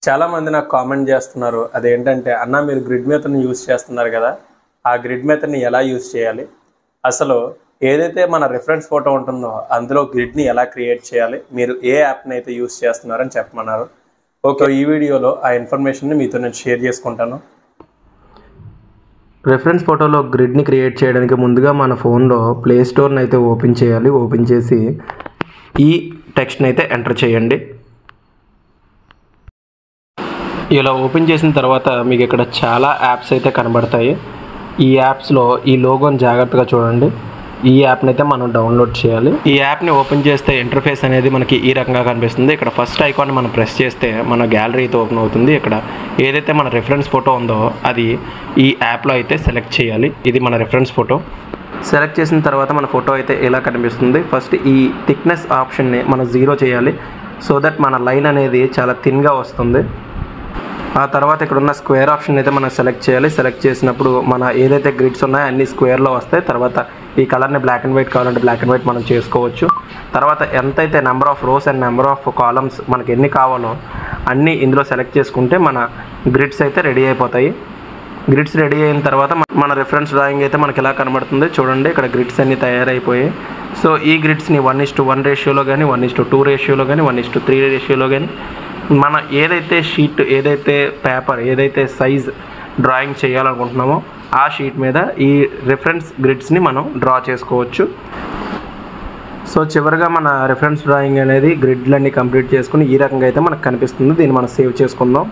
చాలా మంది నాకు కామెంట్ చేస్తున్నారు. అదేంటంటే అన్న మీరు గ్రిడ్ మెథడ్ని యూజ్ చేస్తున్నారు కదా, ఆ గ్రిడ్ మెథడ్ని ఎలా యూజ్ చేయాలి, అసలు ఏదైతే మన రిఫరెన్స్ ఫోటో ఉంటుందో అందులో గ్రిడ్ని ఎలా క్రియేట్ చేయాలి, మీరు ఏ యాప్ని అయితే యూజ్ చేస్తున్నారని చెప్పమన్నారు. ఓకే, ఈ వీడియోలో ఆ ఇన్ఫర్మేషన్ని మీతో నేను షేర్ చేసుకుంటాను. రిఫరెన్స్ ఫోటోలో గ్రిడ్ని క్రియేట్ చేయడానికి ముందుగా మన ఫోన్లో ప్లే స్టోర్ని అయితే ఓపెన్ చేయాలి. ఓపెన్ చేసి ఈ టెక్స్ట్ని అయితే ఎంటర్ చేయండి. ఇలా ఓపెన్ చేసిన తర్వాత మీకు ఇక్కడ చాలా యాప్స్ అయితే కనబడతాయి. ఈ యాప్స్లో ఈ లోగోని జాగ్రత్తగా చూడండి. ఈ యాప్ని అయితే మనం డౌన్లోడ్ చేయాలి. ఈ యాప్ని ఓపెన్ చేస్తే ఇంటర్ఫేస్ అనేది మనకి ఈ రకంగా కనిపిస్తుంది. ఇక్కడ ఫస్ట్ ఐకాన్ మనం ప్రెస్ చేస్తే మన గ్యాలరీ అయితే ఓపెన్ అవుతుంది. ఇక్కడ ఏదైతే మన రిఫరెన్స్ ఫోటో ఉందో అది ఈ యాప్లో అయితే సెలెక్ట్ చేయాలి. ఇది మన రిఫరెన్స్ ఫోటో. సెలెక్ట్ చేసిన తర్వాత మన ఫోటో అయితే ఇలా కనిపిస్తుంది. ఫస్ట్ ఈ థిక్నెస్ ఆప్షన్ని మనం 0 చేయాలి. సో దట్ మన లైన్ అనేది చాలా థిన్గా వస్తుంది. ఆ తర్వాత ఇక్కడ ఉన్న స్క్వేర్ ఆప్షన్ అయితే మనం సెలెక్ట్ చేయాలి. సెలెక్ట్ చేసినప్పుడు మన ఏదైతే గ్రిడ్స్ ఉన్నాయో అన్ని స్క్వేర్లో వస్తాయి. తర్వాత ఈ కలర్ని బ్లాక్ అండ్ వైట్ కావాలంటే బ్లాక్ అండ్ వైట్ మనం చేసుకోవచ్చు. తర్వాత ఎంతైతే number of rows and number of columns మనకి ఎన్ని కావాలో అన్నీ ఇందులో సెలెక్ట్ చేసుకుంటే మన గ్రిడ్స్ అయితే రెడీ అయిపోతాయి. గ్రిడ్స్ రెడీ అయిన తర్వాత మన రిఫరెన్స్ డ్రాయింగ్ అయితే మనకి ఇలా కనబడుతుంది. చూడండి, ఇక్కడ గ్రిడ్స్ అన్నీ తయారైపోయాయి. సో ఈ గ్రిడ్స్ని 1:1 రేషియోలో కానీ 1:2 రేషియోలో కానీ 1:3 రేషియోలో కానీ మన ఏదైతే షీట్, ఏదైతే పేపర్, ఏదైతే సైజ్ డ్రాయింగ్ చేయాలనుకుంటున్నామో ఆ షీట్ మీద ఈ రిఫరెన్స్ గ్రిడ్స్ని మనం డ్రా చేసుకోవచ్చు. సో చివరిగా మన రిఫరెన్స్ డ్రాయింగ్ అనేది గ్రిడ్లన్నీ కంప్లీట్ చేసుకుని ఈ రకంగా అయితే మనకు కనిపిస్తుంది. దీన్ని మనం సేవ్ చేసుకుందాం.